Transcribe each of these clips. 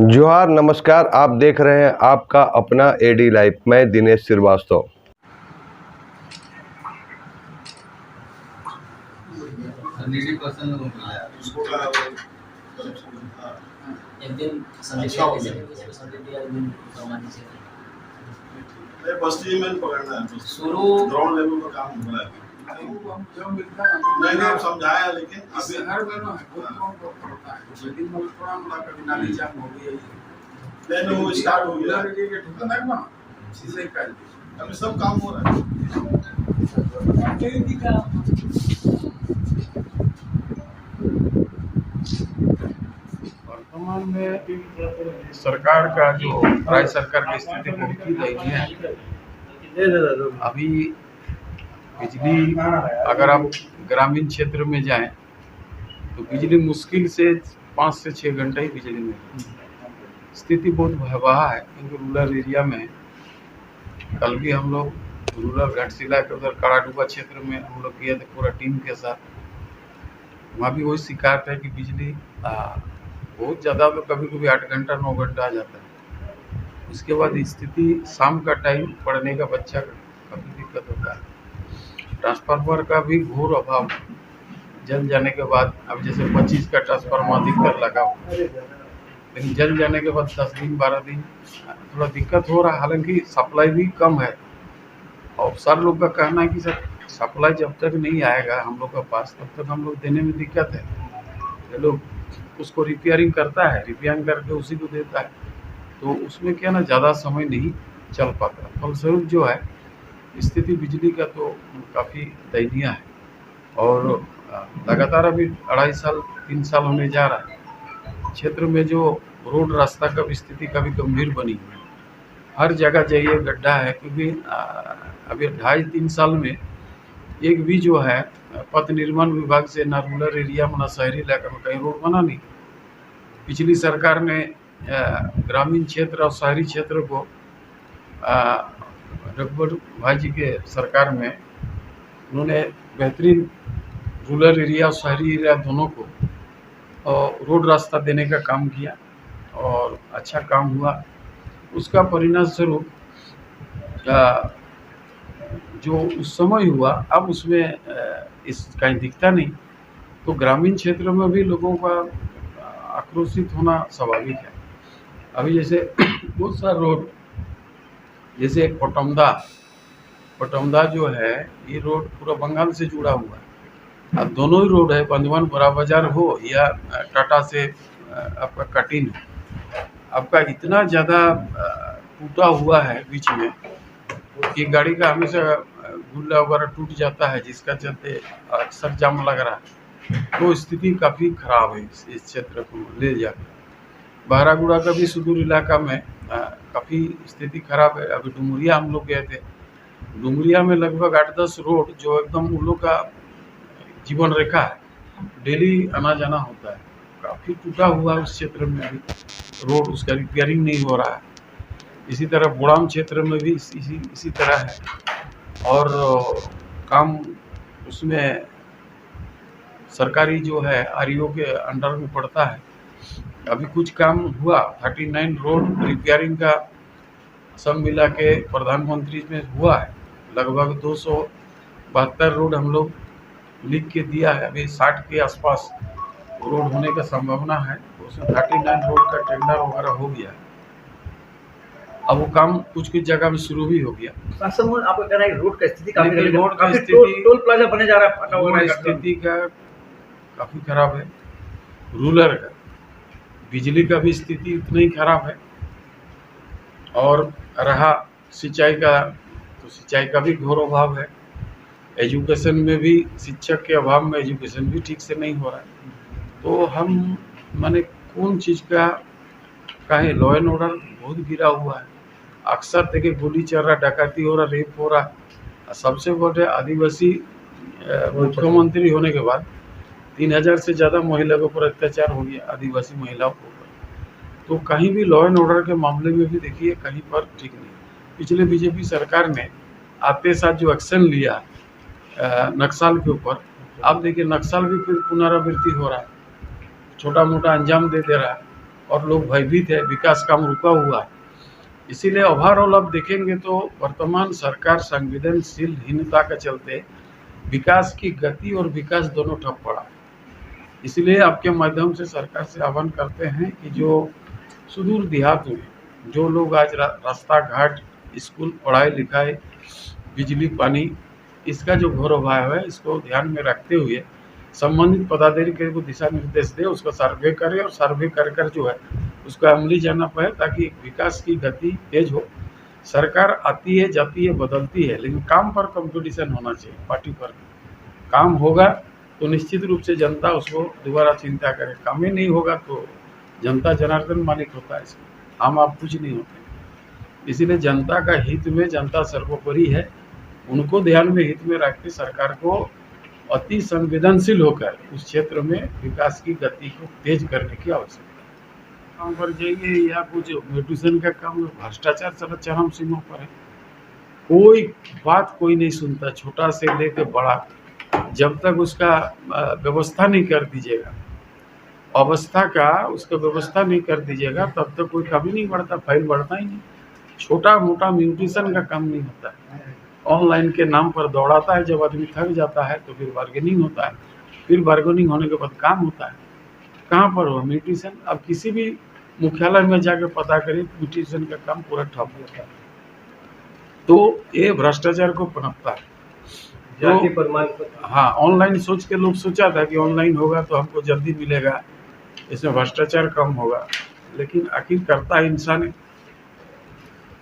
जोहार, नमस्कार। आप देख रहे हैं आपका अपना एडी लाइफ। मैं दिनेश श्रीवास्तव। बस्ती में पकड़ना है, शुरू ग्राउंड लेवल पर काम हो रहा है। मैंने समझाया, लेकिन अभी हर महीना होता है, लेकिन थोड़ा मोड़ा कभी नाली जाम हो गई है, नहीं वो स्टार्ट हो गया अभी सब काम हो रहा है। वर्तमान में सरकार का जो राज्य सरकार की स्थिति बहुत ही दयनीय है। अभी बिजली, अगर आप ग्रामीण क्षेत्र में जाएं तो बिजली मुश्किल से 5 से 6 घंटे ही बिजली मिलती है। स्थिति बहुत भयावह है, क्योंकि रूरल एरिया में कल भी हम लोग रूरल घाटशिला के उधर कड़ाडुबा क्षेत्र में हम लोग गए थे पूरा टीम के साथ। वहाँ भी वही शिकायत है कि बिजली बहुत ज़्यादा तो कभी कभी 8 घंटा 9 घंटा आ जाता है। उसके बाद स्थिति शाम का टाइम पढ़ने का बच्चा का काफ़ी दिक्कत होता है। ट्रांसफार्मर का भी घोर अभाव जल जाने के बाद, अब जैसे 25 का ट्रांसफार्मर अधिकतर लगा हुआ, लेकिन जल जाने के बाद 10 दिन 12 दिन थोड़ा दिक्कत हो रहा है। हालांकि सप्लाई भी कम है, और सर लोग का कहना है कि सर सप्लाई जब तक नहीं आएगा हम लोग के पास, तब तक हम लोग देने में दिक्कत है। ये लोग उसको रिपेयरिंग करता है, रिपेयरिंग करके उसी को देता है, तो उसमें क्या ना ज़्यादा समय नहीं चल पाता। फलस्वरूप जो है स्थिति बिजली का तो काफ़ी दयनीय है, और लगातार अभी 2.5 साल 3 साल होने जा रहा है। क्षेत्र में जो रोड रास्ता का भी स्थिति काफ़ी गंभीर बनी हुई है। हर जगह जाइए गड्ढा है, क्योंकि अभी 2.5-3 साल में एक भी जो है पथ निर्माण विभाग से ना रूरल एरिया में ना शहरी इलाका में कहीं रोड बना नहीं। पिछली सरकार ने ग्रामीण क्षेत्र और शहरी क्षेत्र को रघुवर भाई जी के सरकार में उन्होंने बेहतरीन रूरल एरिया और शहरी एरिया दोनों को रोड रास्ता देने का काम किया, और अच्छा काम हुआ। उसका परिणाम स्वरूप जो उस समय हुआ, अब उसमें इस कहीं दिखता नहीं। तो ग्रामीण क्षेत्र में भी लोगों का आक्रोशित होना स्वाभाविक है। अभी जैसे बहुत सारे रोड, जैसे पटौमदा जो है, ये रोड पूरा बंगाल से जुड़ा हुआ है। अब दोनों ही रोड है, बंधवन बड़ा बाजार हो या टाटा से आपका कटिंग हो, आपका इतना ज़्यादा टूटा हुआ है बीच में कि गाड़ी का हमेशा गुल्ला वगैरह टूट जाता है, जिसका चलते अक्सर जाम लग रहा है। तो स्थिति काफ़ी खराब है इस क्षेत्र को ले जाकर। बहरागुड़ा का भी सुदूर इलाका में काफ़ी स्थिति खराब है। अभी डुमरिया हम लोग गए थे, डुमरिया में लगभग 8-10 रोड जो एकदम उन लोग का जीवन रेखा है, डेली आना जाना होता है, काफ़ी टूटा हुआ है। उस क्षेत्र में भी रोड, उसका रिपेयरिंग नहीं हो रहा है। इसी तरह बोड़ाम क्षेत्र में भी इसी तरह है, और काम उसमें सरकारी जो है आरईओ के अंडर में पड़ता है। अभी कुछ काम हुआ, 39 रोड रिपेयरिंग का सब मिला के प्रधानमंत्री में हुआ है। लगभग 272 रोड हम लोग लिख के दिया है। अभी 60 के आसपास रोड होने का संभावना है। उसमें 39 रोड का टेंडर वगैरह हो गया। अब वो काम कुछ जगह में शुरू भी हो गया। आपका कहना है रोड का स्थिति काफी रोड का स्थिति, टोल प्लाजा बने जा रहा है, रोड स्थिति का काफ़ी खराब है। रूरल का बिजली का भी स्थिति उतना ही खराब है, और रहा सिंचाई का, तो सिंचाई का भी घोर अभाव है। एजुकेशन में भी शिक्षक के अभाव में एजुकेशन भी ठीक से नहीं हो रहा है। तो हम माने कौन चीज़ का कहें, लॉ एंड ऑर्डर बहुत गिरा हुआ है। अक्सर देखिए गोली चल रहा, डकैती हो रहा, रेप हो रहा। सबसे बड़े आदिवासी मुख्यमंत्री होने के बाद 3000 से ज़्यादा महिलाओं के ऊपर अत्याचार हो गया, आदिवासी महिलाओं के ऊपर। तो कहीं भी लॉ एंड ऑर्डर के मामले में भी देखिए कहीं पर ठीक नहीं। पिछले बीजेपी सरकार ने आते साथ जो एक्शन लिया नक्सल के ऊपर, अब देखिए नक्सल भी फिर पुनरावृत्ति हो रहा है, छोटा मोटा अंजाम दे रहा है, और लोग भयभीत है, विकास काम रुका हुआ है। इसीलिए ओवरऑल अब देखेंगे तो वर्तमान सरकार संवेदनशीलहीनता के चलते विकास की गति और विकास दोनों ठप पड़ा। इसलिए आपके माध्यम से सरकार से आह्वान करते हैं कि जो सुदूर देहात में जो लोग आज रास्ता घाट, स्कूल, पढ़ाई लिखाई, बिजली, पानी, इसका जो घोर अभाव है, इसको ध्यान में रखते हुए संबंधित पदाधिकारी को दिशा निर्देश दे, उसका सर्वे करे और सर्वे कर जो है उसका अमली जाना पाए, ताकि विकास की गति तेज हो। सरकार आती है, जाती है, बदलती है, लेकिन काम पर कंपटीशन होना चाहिए। पार्टी पर काम होगा तो निश्चित रूप से जनता उसको दोबारा चिंता करे, काम ही नहीं होगा तो जनता जनार्दन मालिक होता है इसमें, हम आप कुछ नहीं होते। इसीलिए जनता का हित में जनता सर्वोपरि है, उनको ध्यान में हित में रख के सरकार को अति संवेदनशील होकर उस क्षेत्र में विकास की गति को तेज करने की आवश्यकता है। काम पर जाइए या कुछ म्यूटेशन का काम, भ्रष्टाचार चरम सीमा पर है, कोई बात कोई नहीं सुनता, छोटा से लेकर बड़ा, जब तक उसका व्यवस्था नहीं कर दीजिएगा, अवस्था का उसका व्यवस्था नहीं कर दीजिएगा, तब तक कोई कभी नहीं बढ़ता, फाइल बढ़ता ही नहीं। छोटा मोटा म्यूटेशन का काम नहीं होता है, ऑनलाइन के नाम पर दौड़ाता है, जब आदमी थक जाता है तो फिर बार्गेनिंग होता है, फिर बार्गेनिंग होने के बाद काम होता है। कहाँ पर हो म्यूटेशन? अब किसी भी मुख्यालय में जाकर पता करिए, म्यूटेशन का काम पूरा ठप होता है। तो ये भ्रष्टाचार को पनपता है। जाति प्रमाण पत्र, हाँ, ऑनलाइन सोच के लोग सोचा था कि ऑनलाइन होगा तो हमको जल्दी मिलेगा, इसमें भ्रष्टाचार कम होगा, लेकिन आखिर करता है इंसान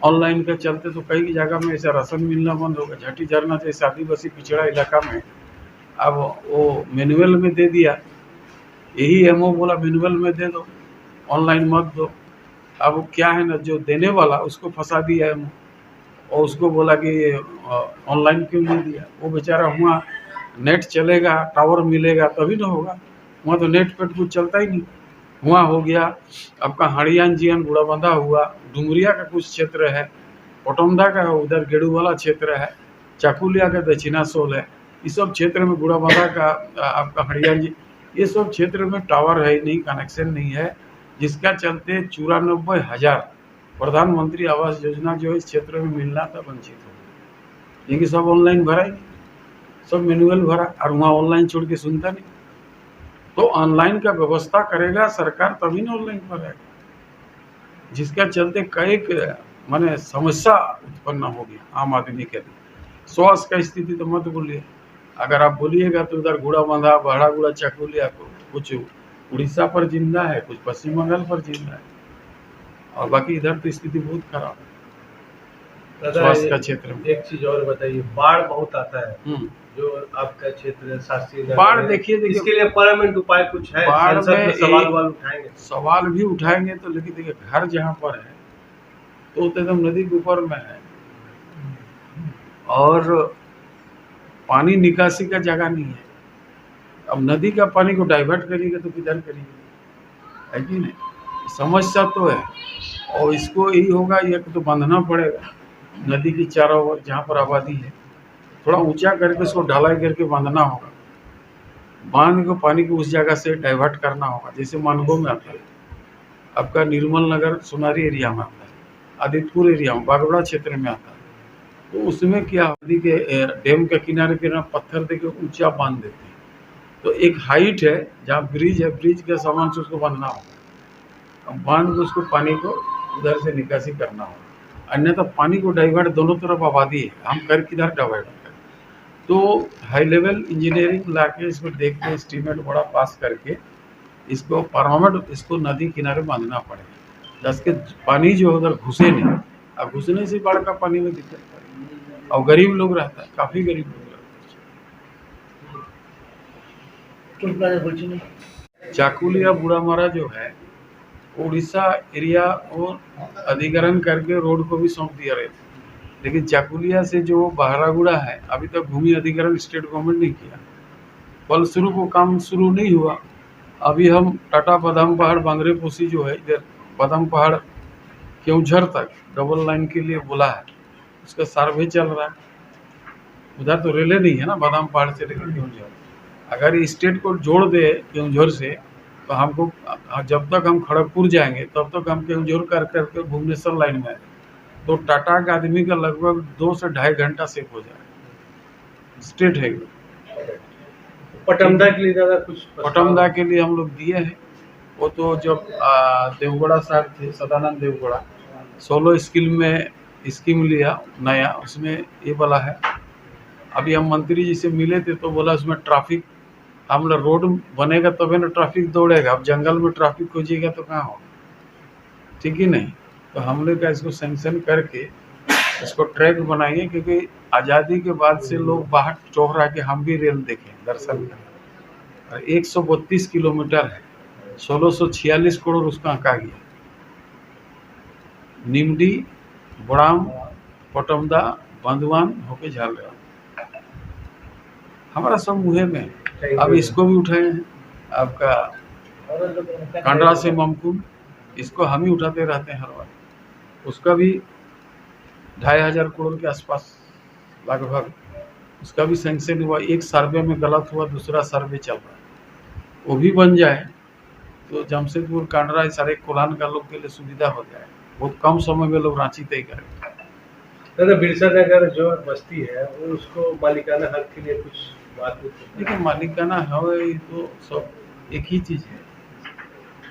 ऑनलाइन के चलते तो कई जगह में ऐसा राशन मिलना बंद होगा। झटी झरना जैसे आदिवासी पिछड़ा इलाका में अब वो मैनुअल में दे दिया, यही एमओ बोला मैनुअल में दे दो, ऑनलाइन मत दो। अब क्या है ना, जो देने वाला उसको फंसा दिया एमओ और उसको बोला कि ऑनलाइन क्यों नहीं दिया। वो बेचारा हुआ नेट चलेगा, टावर मिलेगा तभी ना होगा, वहाँ तो नेट पेट कुछ चलता ही नहीं। हुआ हो गया आपका हरियाण जियन गुड़ाबंधा हुआ, डुमरिया का कुछ क्षेत्र है, पोटमदा का उधर गेड़ू वाला क्षेत्र है, चाकुलिया का दक्षिणा सोल है, इस सब क्षेत्र में गुड़ाबंधा का आपका हरियाण जी, ये सब क्षेत्र में टावर है नहीं, कनेक्शन नहीं है, जिसका चलते 94,000 प्रधानमंत्री आवास योजना जो इस क्षेत्र में मिलना था वंचित हो गया। लेकिन सब ऑनलाइन भरा ही, सब मैनुअल भरा, और वहाँ ऑनलाइन छोड़ के सुनता नहीं। तो ऑनलाइन का व्यवस्था करेगा सरकार तभी ना ऑनलाइन पर आएगा, जिसका चलते कई माने समस्या उत्पन्न होगी आम आदमी के लिए। स्वास्थ्य का स्थिति तो मत बोलिए, अगर आप बोलिएगा तो उधर गुड़ाबंधा, बड़ागुड़ा, चकुलिया को कुछ उड़ीसा पर जिंदा है, कुछ पश्चिम बंगाल पर जिंदा है, और बाकी इधर तो स्थिति बहुत खराब है स्वास्थ्य का क्षेत्र में। एक चीज और बताइए, बाढ़ बहुत आता है जो आपका क्षेत्र शास्त्रीय बाढ़ देखिए इसके लिए परमानेंट उपाय कुछ है? बाढ़ में सवाल उठाएंगे, सवाल भी उठाएंगे तो, लेकिन देखिए घर जहाँ पर है तो एकदम नदी के ऊपर में है और पानी निकासी का जगह नहीं है। अब नदी का पानी को डाइवर्ट करिएगा तो किधर करिएगा, है कि नहीं? समस्या तो है, और इसको यही होगा, ये तो बांधना पड़ेगा नदी की चारों ओर जहाँ पर आबादी है, थोड़ा ऊंचा करके उसको ढलाई करके बांधना होगा, बांध को पानी को उस जगह से डाइवर्ट करना होगा। जैसे मानगो में आता है, आपका निर्मल नगर सोनारी एरिया में आता है, आदित्यपुर एरिया में, बागड़ा क्षेत्र में आता है, तो उसमें क्या नदी के डैम के किनारे किनारे पत्थर देके ऊंचा बांध देते हैं, तो एक हाइट है जहाँ ब्रिज है, ब्रिज के सामान से उसको बांधना होगा, बांध के उसको पानी को उधर से निकासी करना होगा, अन्यथा पानी को डाइवर्ट, दोनों तरफ आबादी है, हम कर किधर डाइवर्ट करें? तो हाई लेवल इंजीनियरिंग ला के इसको देख के एस्टीमेट बड़ा पास करके इसको परमानेंट इसको नदी किनारे बांधना पड़ेगा, जिसके पानी जो उधर घुसे नहीं। अब घुसने से बाढ़ का पानी में दिक्कत पड़ेगी, और गरीब लोग रहता है, काफ़ी गरीब लोग रहता है। चाकुलिया बूढ़ामारा जो है उड़ीसा एरिया और अधिग्रहण करके रोड को भी सौंप दिया रहे थे, लेकिन चाकुलिया से जो बहरागुड़ा है अभी तक भूमि अधिग्रहण स्टेट गवर्नमेंट नहीं किया, फलस्वरूप वो काम शुरू नहीं हुआ। अभी हम टाटा बादाम पहाड़ बांगरे पोसी जो है इधर बादाम पहाड़ केउझर तक डबल लाइन के लिए बोला है, उसका सर्वे चल रहा है। उधर तो रेले नहीं है ना, बादाम पहाड़ से लेकर केउझर, अगर स्टेट को जोड़ दे केउझर से तो हमको जब तक हम खड़गपुर जाएंगे तब तक हम केंजोर कर करके भुवनेश्वर लाइन में आए तो टाटा का आदमी का लगभग 2 से 2.5 घंटा सेव हो जाएगा, स्ट्रेट है। पटमदा के लिए दादा कुछ पटमदा के लिए हम लोग दिए हैं। वो तो जब देवगढ़ा साहब थे, सदानंद देवगढ़ा 16 स्कीम लिया नया, उसमें ये वाला है। अभी हम मंत्री जी से मिले थे तो बोला उसमें ट्रैफिक, हम लोग रोड बनेगा तभी ना ट्रैफिक दौड़ेगा, अब जंगल में ट्रैफिक खोजिएगा तो कहाँ होगा, ठीक ही नहीं। तो हम लोग का इसको सैंक्शन करके इसको ट्रैक बनाएंगे, क्योंकि आज़ादी के बाद से लोग बाहर चौक रहा कि हम भी रेल देखें, दर्शन करें। और 132 किलोमीटर है, 1646 करोड़ उसका आंका गया। निमडी, बड़ाम, पटमदा, बंदवान होके झालरा, हमारा सब मुहे में है। अब इसको भी उठाए हैं, आपका कांडरा से ममकुम, इसको हम ही उठाते रहते हैं हर बार। उसका भी 2500 करोड़ के आसपास लगभग, उसका भी सैंक्शन हुआ। एक सर्वे में गलत हुआ, दूसरा सर्वे चल रहा है, वो भी बन जाए तो जमशेदपुर, कांडरा, सारे कोलान का लोग के लिए सुविधा हो जाए। बहुत कम समय में लोग रांची तय करेंगे। दादा बिरसा नगर जो बस्ती है वो उसको मालिकाना हक के लिए कुछ बात देखिए, मालिकाना है ये तो सब एक ही चीज़ है,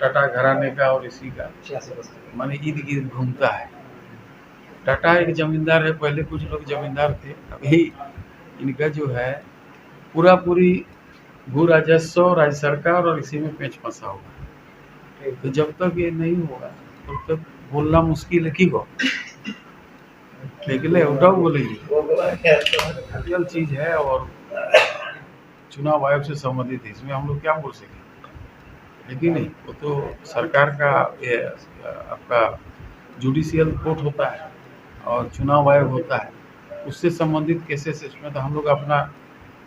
टाटा घराने का और इसी का माने इर्द गिर्द घूमता है। टाटा एक जमींदार है, पहले कुछ लोग जमींदार थे, अभी इनका जो है पूरी भू राजस्व राज्य सरकार और इसी में पेच फंसा हुआ। तो जब तक ये नहीं होगा तब तक बोलना मुश्किल है। की को निकले उठाओ बोलेगी, रियल चीज है। और चुनाव आयोग से संबंधित है, इसमें हम लोग क्या बोल सकें, लेकिन नहीं, वो तो सरकार का ये आपका जुडिशियल कोर्ट होता है और चुनाव आयोग होता है, उससे संबंधित केसेस, इसमें तो हम लोग अपना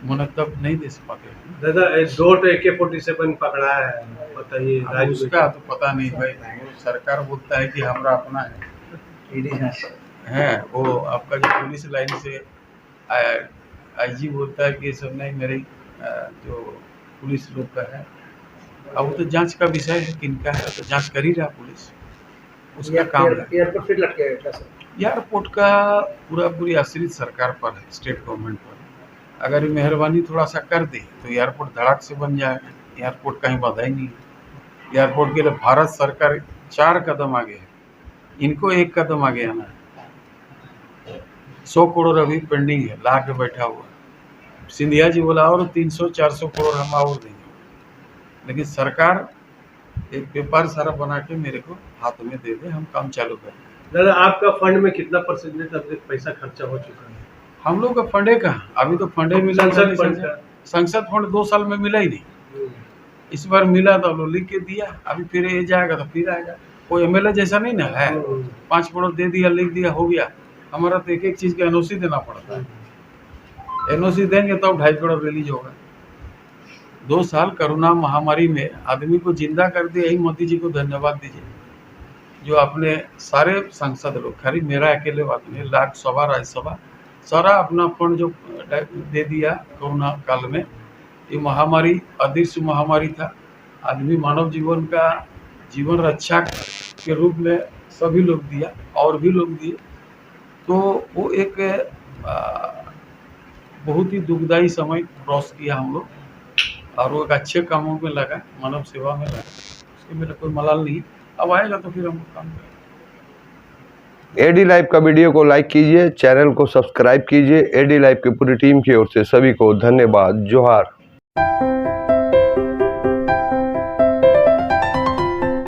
मनतब नहीं दे पाते हैं। दादा डोट AK-47 पकड़ा है, बताइए। अब उसका तो पता नहीं भाई, सरकार बोलता है कि हमारा अपना है वो आपका जो पुलिस लाइन से IG बोलता है कि सब नहीं, मेरे जो पुलिस लोग का है। अब वो तो जांच का विषय है, किनका है, तो जांच कर ही रहा पुलिस, उसका काम है। एयरपोर्ट फिर लटके एयरपोर्ट का पूरी आश्रित सरकार पर है, स्टेट गवर्नमेंट पर। अगर ये मेहरबानी थोड़ा सा कर दे तो एयरपोर्ट धड़ाक से बन जाएगा। एयरपोर्ट कहीं बाधा ही नहीं है। एयरपोर्ट के लिए भारत सरकार 4 कदम आगे है, इनको 1 कदम आगे आना है। 100 करोड़ अभी पेंडिंग है, ला के बैठा हुआ। सिंधिया जी बोला और 300-400 करोड़ हम और देंगे, लेकिन सरकार एक पेपर सारा बना के मेरे को हाथ में दे दे, हम काम चालू करें। दादा आपका फंड में कितना % अब तक पैसा खर्चा हो चुका है? हम लोग का फंडे कहाँ, अभी तो फंडे मिला, संसद फंड 2 साल में मिला ही नहीं। इस बार मिला तो लोग लिख के दिया, अभी फिर ये जाएगा तो फिर आएगा। कोई MLA जैसा नहीं ना है, 5 करोड़ दे दिया, लिख दिया, हो गया। हमारा तो एक चीज का NOC देना पड़ता है, NOC देंगे तब 2.5 करोड़ रिलीज होगा। 2 साल कोरोना महामारी में आदमी को जिंदा कर दिया, यही मोदी जी को धन्यवाद दीजिए, जो आपने सारे सांसद लोग, खाली मेरा अकेले बात नहीं, लोकसभा राज्यसभा सारा अपना फंड जो दे दिया कोरोना काल में। ये महामारी अदृश्य महामारी था, आदमी मानव जीवन का जीवन रक्षा के रूप में सभी लोग दिया और भी लोग दिए। तो वो एक बहुत ही दुखदायी समय क्रॉस किया हम लोग, और वो एक अच्छे कामों में लगा, मानव सेवा में लगा, उसके मेरा कोई मलाल नहीं। अब आएगा तो फिर हम काम करेंगे। AD लाइव का वीडियो को लाइक कीजिए, चैनल को सब्सक्राइब कीजिए। AD लाइव की पूरी टीम की ओर से सभी को धन्यवाद। जोहार।